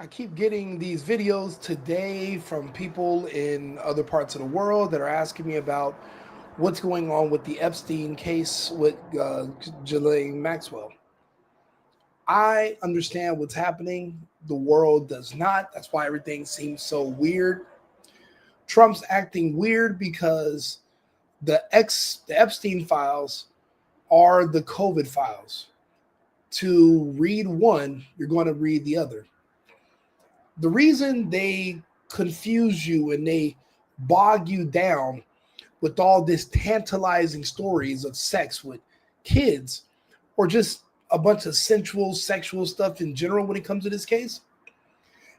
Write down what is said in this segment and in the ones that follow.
I keep getting these videos today from people in other parts of the world that are asking me about what's going on with the Epstein case with Ghislaine Maxwell. I understand what's happening. The world does not. That's why everything seems so weird. Trump's acting weird because the Epstein files are the COVID files. To read one, you're going to read the other. The reason they confuse you and they bog you down with all this tantalizing stories of sex with kids or just a bunch of sensual sexual stuff in general when it comes to this case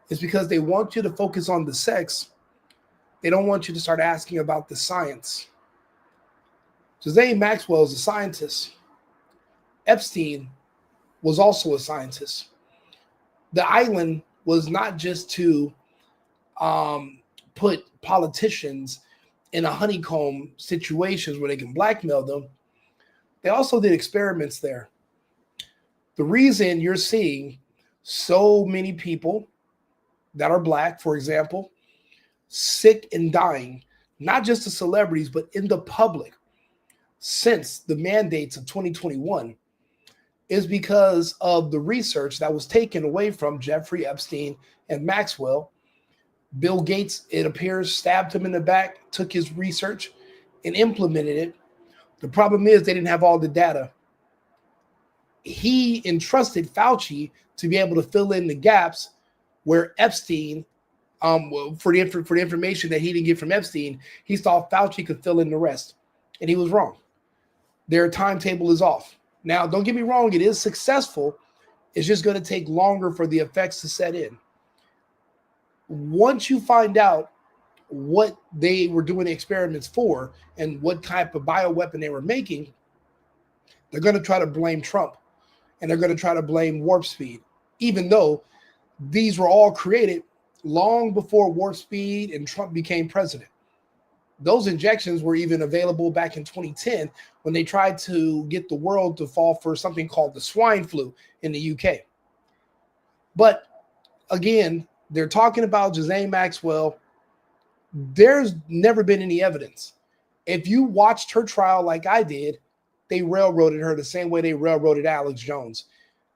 is because they want you to focus on the sex. They don't want you to start asking about the science. Ghislaine Maxwell is a scientist. Epstein was also a scientist. The island was not just to put politicians in a honeycomb situations where they can blackmail them. They also did experiments there. The reason you're seeing so many people that are black, for example, sick and dying, not just the celebrities, but in the public since the mandates of 2021 is because of the research that was taken away from Jeffrey Epstein and Maxwell. Bill Gates, it appears, stabbed him in the back, took his research and implemented it. The problem is they didn't have all the data. He entrusted Fauci to be able to fill in the gaps where Epstein, for the information that he didn't get from Epstein, he thought Fauci could fill in the rest. And he was wrong. Their timetable is off. Now, don't get me wrong, it is successful. It's just going to take longer for the effects to set in. Once you find out what they were doing the experiments for and what type of bioweapon they were making, they're going to try to blame Trump and they're going to try to blame warp speed, even though these were all created long before warp speed and Trump became president. Those injections were even available back in 2010 when they tried to get the world to fall for something called the swine flu in the UK. But again, they're talking about Ghislaine Maxwell. There's never been any evidence. If you watched her trial like I did, they railroaded her the same way they railroaded Alex Jones.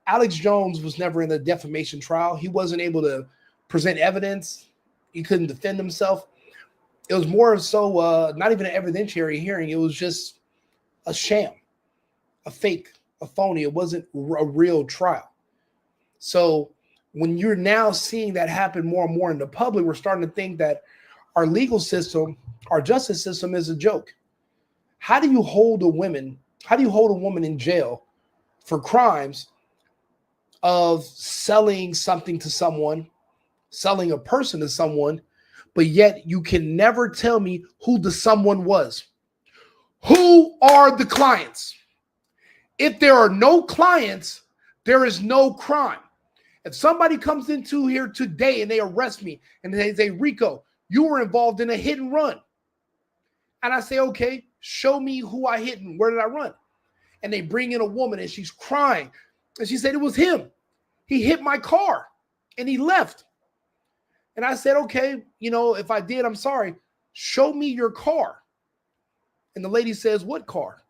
Alex Jones was never in a defamation trial. He wasn't able to present evidence. He couldn't defend himself. It was more so not even an evidentiary hearing. It was just a sham, a fake, a phony. It wasn't a real trial. So when you're now seeing that happen more and more in the public, we're starting to think that our legal system, our justice system is a joke. How do you hold a woman? How do you hold a woman in jail for crimes of selling something to someone, selling a person to someone, but yet you can never tell me who the someone was? Who are the clients? If there are no clients, there is no crime. If somebody comes into here today and they arrest me and they say, Rico, you were involved in a hit and run. And I say, okay, show me who I hit and where did I run? And they bring in a woman and she's crying. And she said, it was him. He hit my car and he left. And I said, okay, if I did, I'm sorry. Show me your car. And the lady says, what car?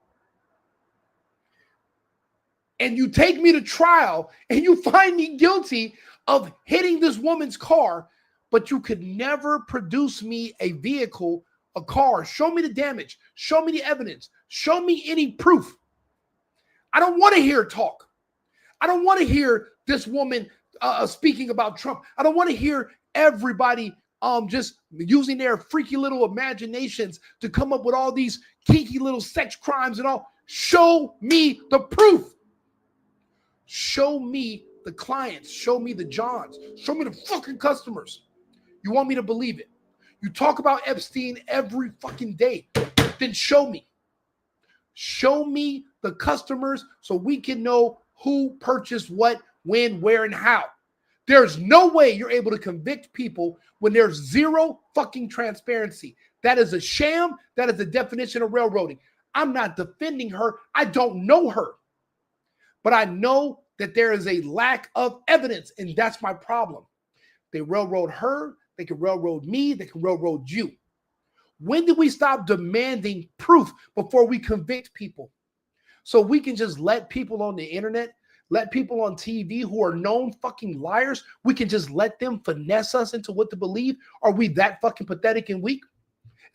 And you take me to trial and you find me guilty of hitting this woman's car, but you could never produce me a vehicle, a car. Show me the damage. Show me the evidence. Show me any proof. I don't want to hear talk. I don't want to hear this woman speaking about Trump. I don't want to hear everybody just using their freaky little imaginations to come up with all these kinky little sex crimes and all. Show me the proof. Show me the clients. Show me the Johns. Show me the fucking customers. You want me to believe it? You talk about Epstein every fucking day. Then show me. Show me the customers so we can know who purchased what, when, where, and how. There's no way you're able to convict people when there's zero fucking transparency. That is a sham. That is the definition of railroading. I'm not defending her. I don't know her. But I know that there is a lack of evidence, and that's my problem. They railroad her. They can railroad me. They can railroad you. When did we stop demanding proof before we convict people? So we can just let people on the internet, let people on TV who are known fucking liars, we can just let them finesse us into what to believe? Are we that fucking pathetic and weak?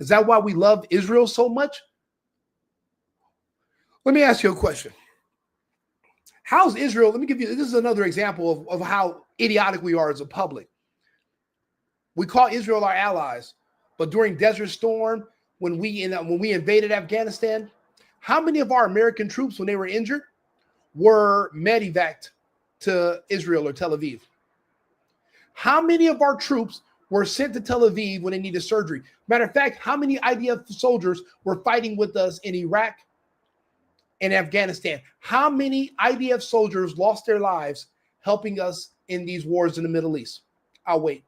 Is that why we love Israel so much? Let me ask you a question. How's Israel? Let me give you, this is another example of how idiotic we are as a public. We call Israel our allies, but during Desert Storm, when we invaded Afghanistan, how many of our American troops, when they were injured, were medevaced to Israel or Tel Aviv? How many of our troops were sent to Tel Aviv when they needed surgery? Matter of fact, how many IDF soldiers were fighting with us in Iraq and Afghanistan? How many IDF soldiers lost their lives helping us in these wars in the Middle East? I'll wait.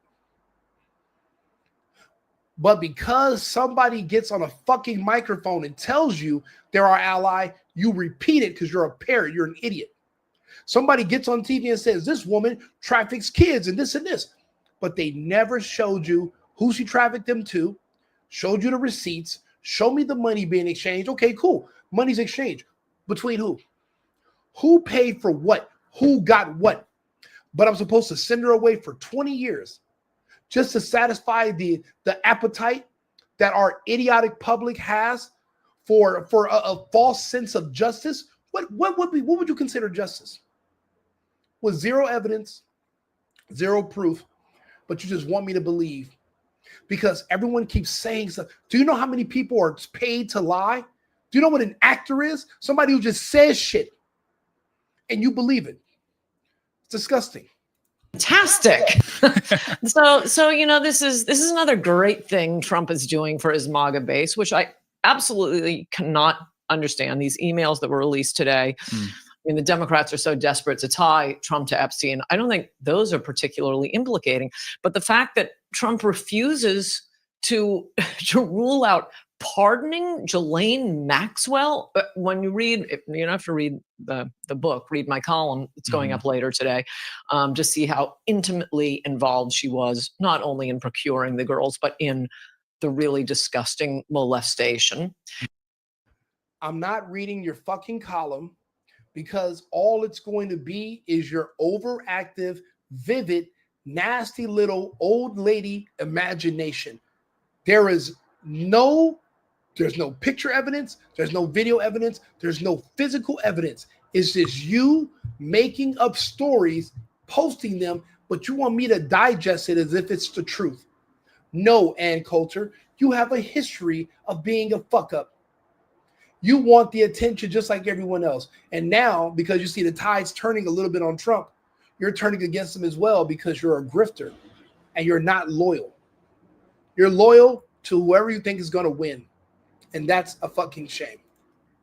But because somebody gets on a fucking microphone and tells you they're our ally, you repeat it because you're a parrot. You're an idiot. Somebody gets on TV and says, this woman traffics kids and this and this. But they never showed you who she trafficked them to, showed you the receipts, show me the money being exchanged. Okay, cool. Money's exchanged. Between who? Who paid for what? Who got what? But I'm supposed to send her away for 20 years just to satisfy the appetite that our idiotic public has for a false sense of justice. What would you consider justice? With zero evidence, zero proof, but you just want me to believe because everyone keeps saying stuff. Do you know how many people are paid to lie? Do you know what an actor is? Somebody who just says shit and you believe it. It's disgusting. Fantastic. So you know, this is another great thing Trump is doing for his MAGA base, which I absolutely cannot understand. These emails that were released today. I mean, the Democrats are so desperate to tie Trump to Epstein. I don't think those are particularly implicating. But the fact that Trump refuses to rule out pardoning Ghislaine Maxwell, when you read, you don't have to read the book, read my column. It's going up later today, to see how intimately involved she was, not only in procuring the girls, but in the really disgusting molestation. I'm not reading your fucking column because all it's going to be is your overactive, vivid, nasty little old lady imagination. There's no picture evidence. There's no video evidence. There's no physical evidence. It's just you making up stories, posting them, but you want me to digest it as if it's the truth. No, Ann Coulter, you have a history of being a fuck up. You want the attention just like everyone else. And now, because you see the tide's turning a little bit on Trump, you're turning against him as well because you're a grifter and you're not loyal. You're loyal to whoever you think is going to win. And that's a fucking shame.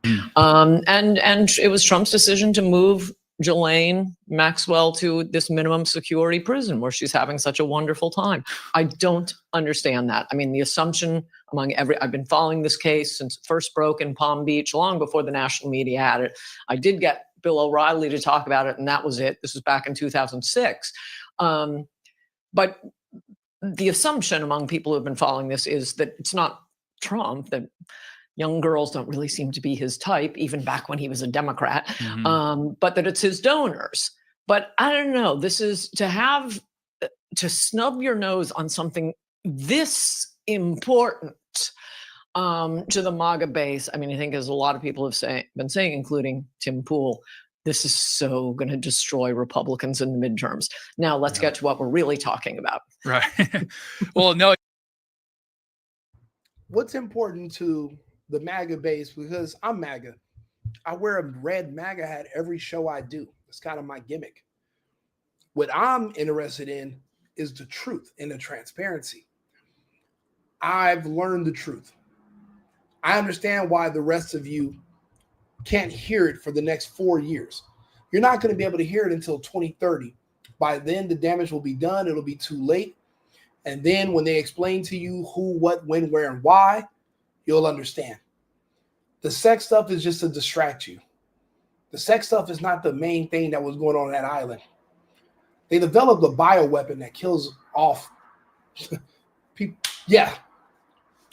And it was Trump's decision to move Ghislaine Maxwell to this minimum security prison where she's having such a wonderful time. I don't understand that. I mean, the assumption among I've been following this case since it first broke in Palm Beach, long before the national media had it. I did get Bill O'Reilly to talk about it, and that was it. This was back in 2006. But the assumption among people who have been following this is that it's not Trump, that young girls don't really seem to be his type, even back when he was a Democrat, but that it's his donors. But I don't know, this is to snub your nose on something this important to the MAGA base. I mean, I think as a lot of people have been saying, including Tim Pool, this is so going to destroy Republicans in the midterms. Now let's get to what we're really talking about. Right. Well, no. What's important to the MAGA base, because I'm MAGA. I wear a red MAGA hat every show I do. It's kind of my gimmick. What I'm interested in is the truth and the transparency. I've learned the truth. I understand why the rest of you can't hear it for the next 4 years. You're not going to be able to hear it until 2030. By then, the damage will be done. It'll be too late. And then when they explain to you who, what, when, where, and why, you'll understand. The sex stuff is just to distract you. The sex stuff is not the main thing that was going on that island. They developed a bioweapon that kills off. Yeah.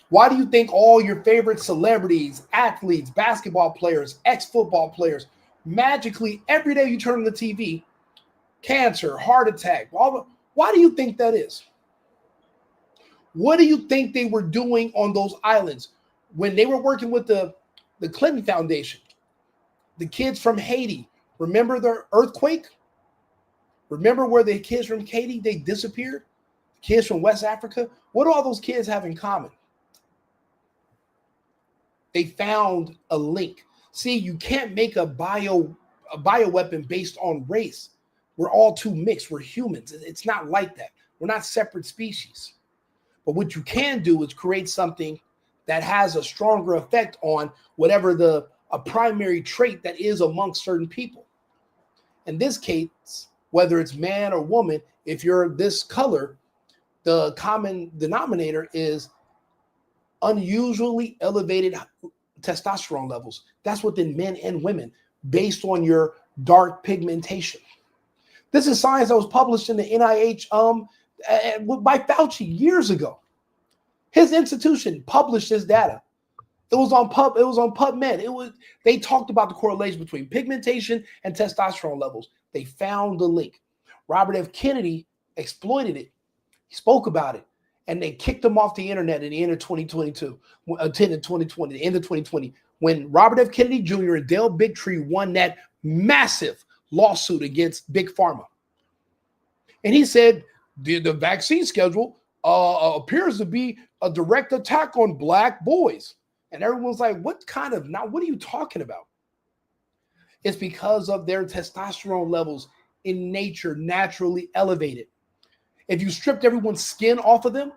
Why do you think all your favorite celebrities, athletes, basketball players, ex-football players, magically every day you turn on the TV, cancer, heart attack, why do you think that is? What do you think they were doing on those islands when they were working with the Clinton Foundation? The kids from Haiti, remember the earthquake? Remember where the kids from Haiti, they disappeared? Kids from West Africa? What do all those kids have in common? They found a link. See, you can't make a bioweapon based on race. We're all too mixed. We're humans. It's not like that. We're not separate species. But what you can do is create something that has a stronger effect on whatever a primary trait that is amongst certain people. In this case, whether it's man or woman, if you're this color, the common denominator is unusually elevated testosterone levels. That's within men and women based on your dark pigmentation. This is science that was published in the NIH by Fauci years ago. His institution published this data. It was on PubMed. They talked about the correlation between pigmentation and testosterone levels. They found the link. Robert F. Kennedy exploited it. He spoke about it, and they kicked him off the internet at the end of 2020, when Robert F. Kennedy Jr. and Dale Bigtree won that massive lawsuit against Big Pharma. And he said the vaccine schedule appears to be a direct attack on black boys. And everyone's like, what are you talking about? It's because of their testosterone levels in nature naturally elevated. If you stripped everyone's skin off of them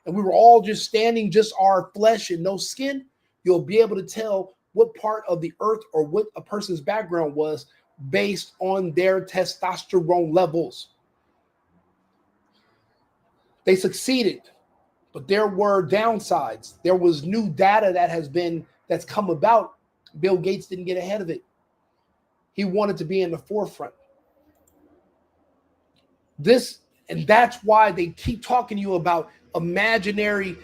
and we were all just standing, just our flesh and no skin, you'll be able to tell what part of the earth or what a person's background was based on their testosterone levels. They succeeded, but there were downsides. There was new data that's come about. Bill Gates didn't get ahead of it. He wanted to be in the forefront. And that's why they keep talking to you about imaginary.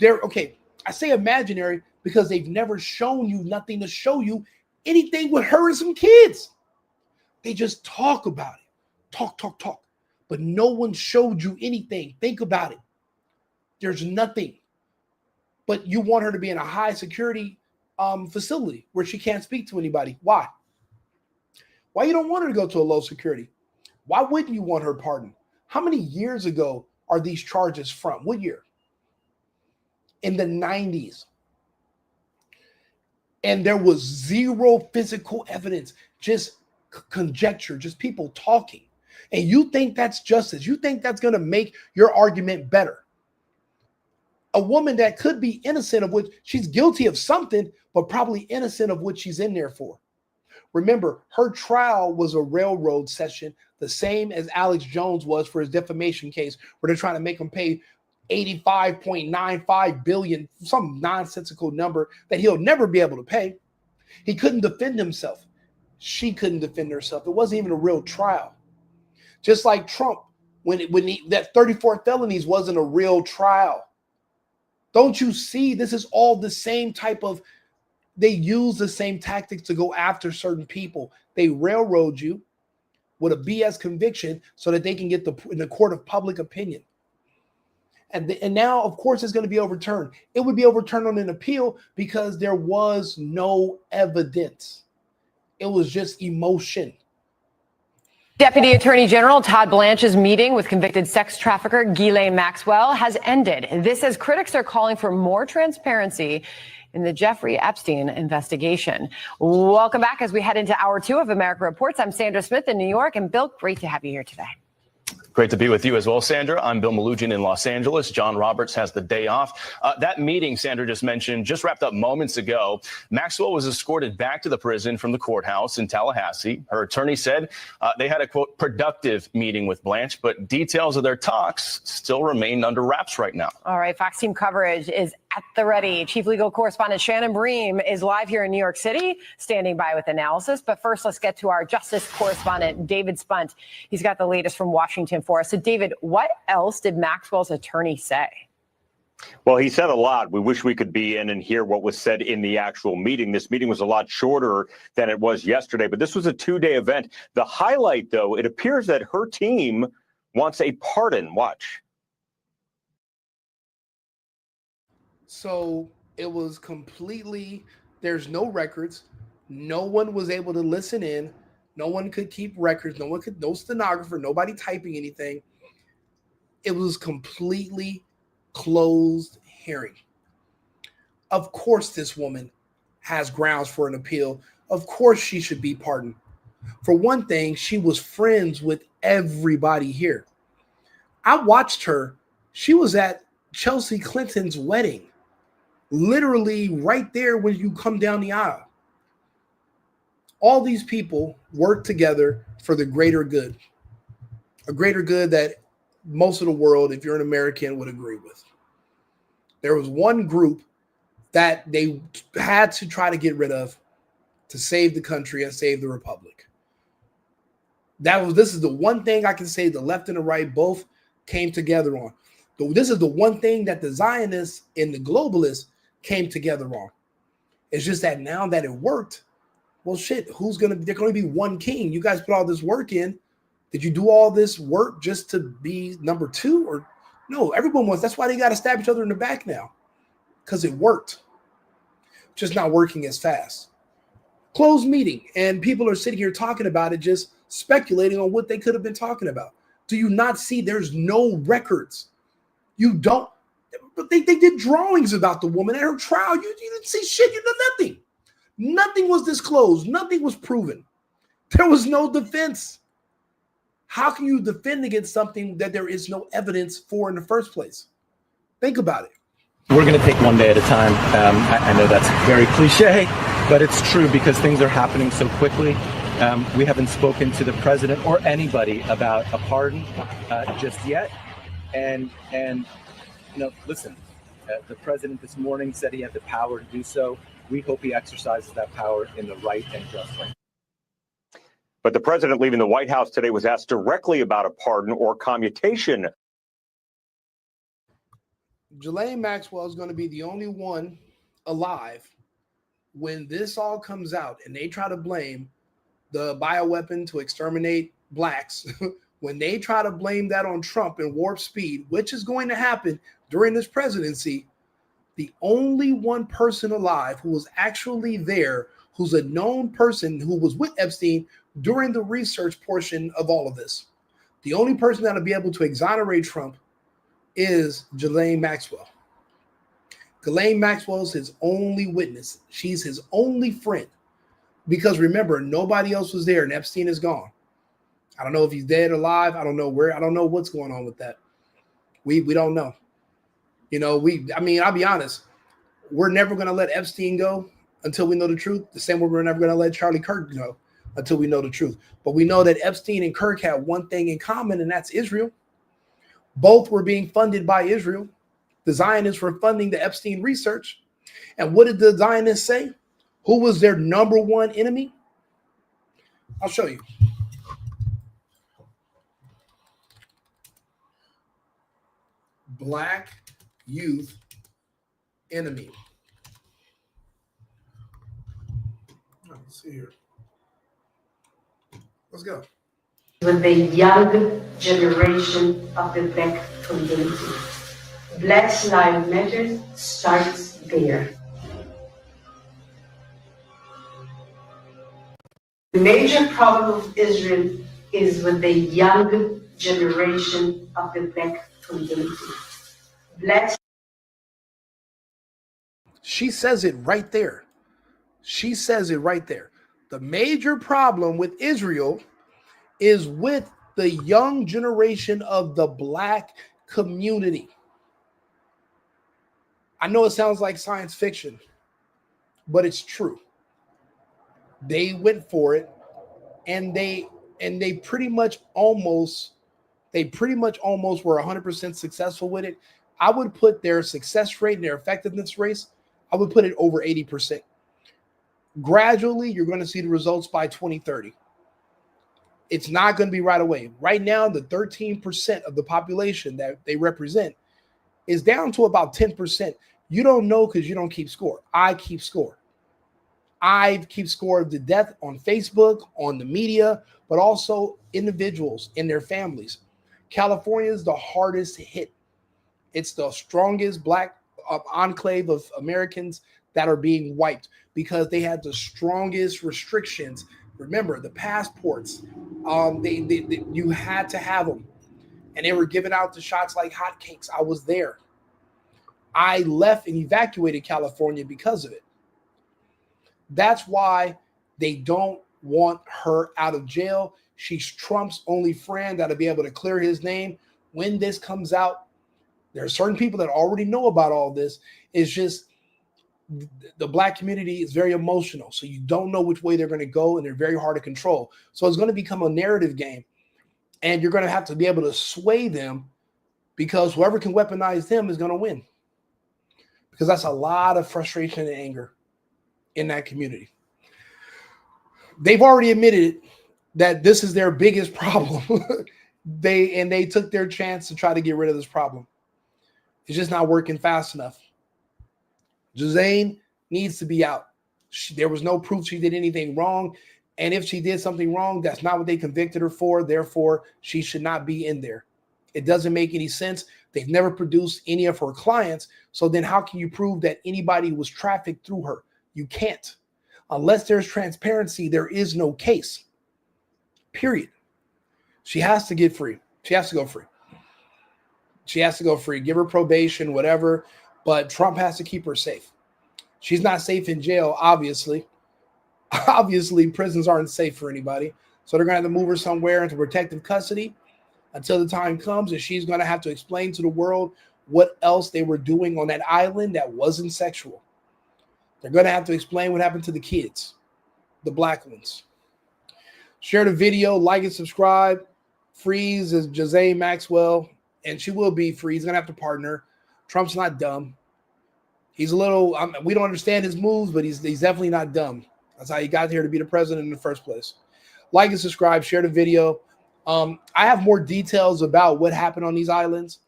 I say imaginary because they've never shown you nothing to show you anything with her and some kids. They just talk about it. Talk. But no one showed you anything. Think about it. There's nothing. But you want her to be in a high security facility where she can't speak to anybody. Why? Why you don't want her to go to a low security? Why wouldn't you want her pardoned? How many years ago are these charges from? What year? In the 90s. And there was zero physical evidence, just conjecture, just people talking. And you think that's justice. You think that's going to make your argument better. A woman that could be innocent of which she's guilty of something, but probably innocent of what she's in there for. Remember, her trial was a railroad session, the same as Alex Jones was for his defamation case, where they're trying to make him pay $85.95 billion, some nonsensical number that he'll never be able to pay. He couldn't defend himself. She couldn't defend herself. It wasn't even a real trial. Just like Trump, when that 34 felonies wasn't a real trial. Don't you see? This is all the same type of. They use the same tactics to go after certain people. They railroad you with a BS conviction so that they can get in the court of public opinion. And now, of course, it's going to be overturned. It would be overturned on an appeal because there was no evidence. It was just emotion. Deputy Attorney General Todd Blanche's meeting with convicted sex trafficker Ghislaine Maxwell has ended. This as critics are calling for more transparency in the Jeffrey Epstein investigation. Welcome back as we head into hour 2 of America Reports. I'm Sandra Smith in New York. And Bill, great to have you here today. Great to be with you as well, Sandra. I'm Bill Malugin in Los Angeles. John Roberts has the day off. That meeting Sandra just mentioned just wrapped up moments ago. Maxwell was escorted back to the prison from the courthouse in Tallahassee. Her attorney said they had a, quote, productive meeting with Blanche, but details of their talks still remain under wraps right now. All right. Fox team coverage is at the ready. Chief legal correspondent Shannon Bream is live here in New York City, standing by with analysis. But first, let's get to our justice correspondent, David Spunt. He's got the latest from Washington for us. So, David, what else did Maxwell's attorney say? Well, he said a lot. We wish we could be in and hear what was said in the actual meeting. This meeting was a lot shorter than it was yesterday, but this was a two-day event. The highlight, though, it appears that her team wants a pardon. Watch. So it was completely, there's no records. No one was able to listen in. No one could keep records. No stenographer, nobody typing anything. It was completely closed hearing. Of course, this woman has grounds for an appeal. Of course, she should be pardoned. For one thing, she was friends with everybody here. I watched her. She was at Chelsea Clinton's wedding, literally right there when you come down the aisle. All these people work together for the greater good, a greater good that most of the world, if you're an American, would agree with. There was one group that they had to try to get rid of to save the country and save the republic. This is the one thing I can say the left and the right both came together on. This is the one thing that the Zionists and the globalists came together on. It's just that now that it worked, well, shit, there's going to be one king. You guys put all this work in. Did you do all this work just to be number two? Or no, everyone wants. That's why they got to stab each other in the back now, because it worked. Just not working as fast. Closed meeting, and people are sitting here talking about it, just speculating on what they could have been talking about. Do you not see there's no records? You don't. But they did drawings about the woman at her trial. You didn't see shit. You did nothing. Nothing was disclosed. Nothing was proven. There was no defense. How can you defend against something that there is no evidence for in the first place? Think about it. We're going to take one day at a time. I know that's very cliche, but it's true because things are happening so quickly. We haven't spoken to the president or anybody about a pardon just yet. And listen, the president this morning said he had the power to do so. We hope he exercises that power in the right and just way. But the president leaving the White House today was asked directly about a pardon or commutation. Ghislaine Maxwell is going to be the only one alive when this all comes out and they try to blame the bioweapon to exterminate blacks. When they try to blame that on Trump and warp speed, which is going to happen during this presidency, the only one person alive who was actually there, who's a known person who was with Epstein during the research portion of all of this, the only person that'll be able to exonerate Trump is Ghislaine Maxwell. Ghislaine Maxwell is his only witness. She's his only friend. Because remember, nobody else was there and Epstein is gone. I don't know if he's dead or alive. I don't know where. I don't know what's going on with that. We don't know. I'll be honest. We're never going to let Epstein go until we know the truth. The same way we're never going to let Charlie Kirk go until we know the truth. But we know that Epstein and Kirk had one thing in common, and that's Israel. Both were being funded by Israel. The Zionists were funding the Epstein research. And what did the Zionists say? Who was their number one enemy? I'll show you. Black youth enemy. Let's see here. Let's go. With the young generation of the black community. Black Lives Matter starts there. The major problem of Israel is with the young generation of the black community. She says it right there. She says it right there. The major problem with Israel is with the young generation of the black community. I know it sounds like science fiction, but it's true. They went for it, and they pretty much almost were 100% successful with it. I would put their success rate and their effectiveness rates, I would put it over 80%. Gradually, you're going to see the results by 2030. It's not going to be right away. Right now, the 13% of the population that they represent is down to about 10%. You don't know because you don't keep score. I keep score. I keep score of the death on Facebook, on the media, but also individuals and their families. California is the hardest hit. It's the strongest black enclave of Americans that are being wiped because they had the strongest restrictions. Remember, the passports, you had to have them. And they were giving out the shots like hotcakes. I was there. I left and evacuated California because of it. That's why they don't want her out of jail. She's Trump's only friend that'll be able to clear his name. When this comes out, there are certain people that already know about all this. It's just the black community is very emotional. So you don't know which way they're going to go, and they're very hard to control. So it's going to become a narrative game. And you're going to have to be able to sway them because whoever can weaponize them is going to win. Because that's a lot of frustration and anger in that community. They've already admitted that this is their biggest problem. They took their chance to try to get rid of this problem. It's just not working fast enough. Ghislaine needs to be out. There was no proof she did anything wrong. And if she did something wrong, that's not what they convicted her for. Therefore, she should not be in there. It doesn't make any sense. They've never produced any of her clients. So then how can you prove that anybody was trafficked through her? You can't. Unless there's transparency, there is no case. Period. She has to get free. She has to go free. She has to go free. Give her probation, whatever. But Trump has to keep her safe. She's not safe in jail, obviously. Obviously, prisons aren't safe for anybody. So they're going to have to move her somewhere into protective custody until the time comes, and she's going to have to explain to the world what else they were doing on that island that wasn't sexual. They're going to have to explain what happened to the kids, the black ones. Share the video, like and subscribe. Freeze is Ghislaine Maxwell, and she will be free. He's going to have to pardon her. Trump's not dumb. He's a little, we don't understand his moves, but he's definitely not dumb. That's how he got here to be the president in the first place. Like and subscribe, share the video. I have more details about what happened on these islands.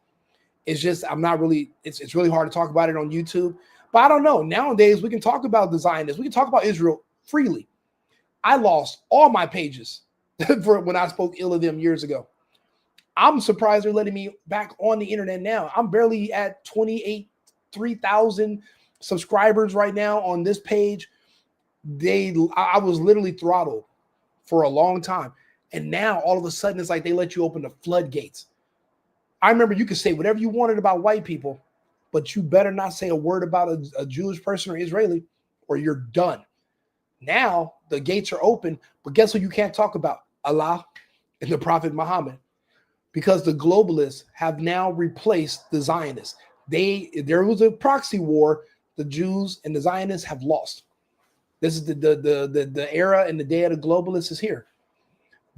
It's just, I'm not really, it's really hard to talk about it on YouTube. But I don't know. Nowadays, we can talk about the Zionists. We can talk about Israel freely. I lost all my pages for when I spoke ill of them years ago. I'm surprised they're letting me back on the internet now. I'm barely at 3,000 subscribers right now on this page. I was literally throttled for a long time. And now all of a sudden it's like they let you open the floodgates. I remember you could say whatever you wanted about white people, but you better not say a word about a Jewish person or Israeli or you're done. Now the gates are open, but guess what you can't talk about? Allah and the Prophet Muhammad. Because the globalists have now replaced the Zionists. There was a proxy war. The Jews and the Zionists have lost. This is the era and the day of the globalists is here.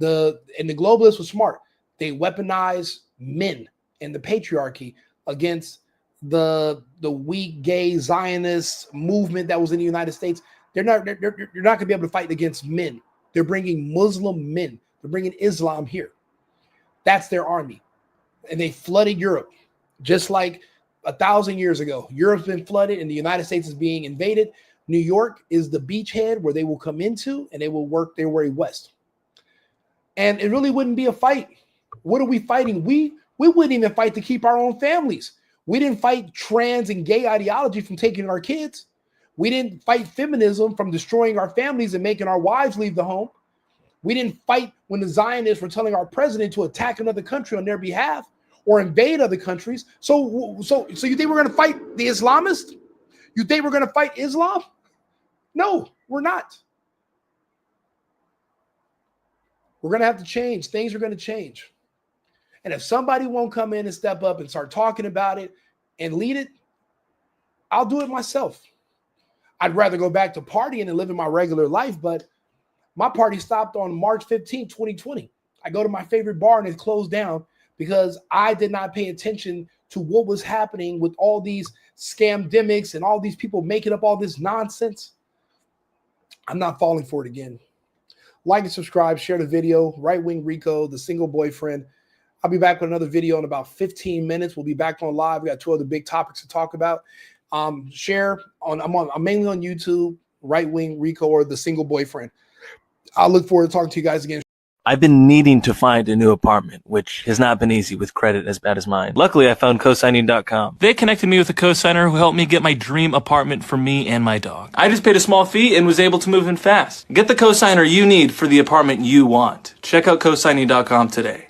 And the globalists were smart. They weaponized men and the patriarchy against the weak gay Zionist movement that was in the United States. You're not going to be able to fight against men. They're bringing Muslim men. They're bringing Islam here. That's their army. And they flooded Europe just like 1,000 years ago. Europe's been flooded and the United States is being invaded. New York is the beachhead where they will come into and they will work their way west. And it really wouldn't be a fight. What are we fighting? We wouldn't even fight to keep our own families. We didn't fight trans and gay ideology from taking our kids. We didn't fight feminism from destroying our families and making our wives leave the home. We didn't fight when the Zionists were telling our president to attack another country on their behalf or invade other countries. So you think we're going to fight the Islamists? You think we're going to fight Islam? No, we're not. We're going to have to change. Things are going to change. And if somebody won't come in and step up and start talking about it and lead it, I'll do it myself. I'd rather go back to partying and living my regular life, but my party stopped on March 15, 2020. I go to my favorite bar and it's closed down because I did not pay attention to what was happening with all these scamdemics and all these people making up all this nonsense. I'm not falling for it again. Like and subscribe, share the video. Right Wing Rico, the single boyfriend. I'll be back with another video in about 15 minutes. We'll be back on live. We got 2 other big topics to talk about. Share on. I'm mainly on YouTube. Right Wing Rico or the single boyfriend. I'll look forward to talking to you guys again. I've been needing to find a new apartment, which has not been easy with credit as bad as mine. Luckily, I found cosigning.com. They connected me with a cosigner who helped me get my dream apartment for me and my dog. I just paid a small fee and was able to move in fast. Get the cosigner you need for the apartment you want. Check out cosigning.com today.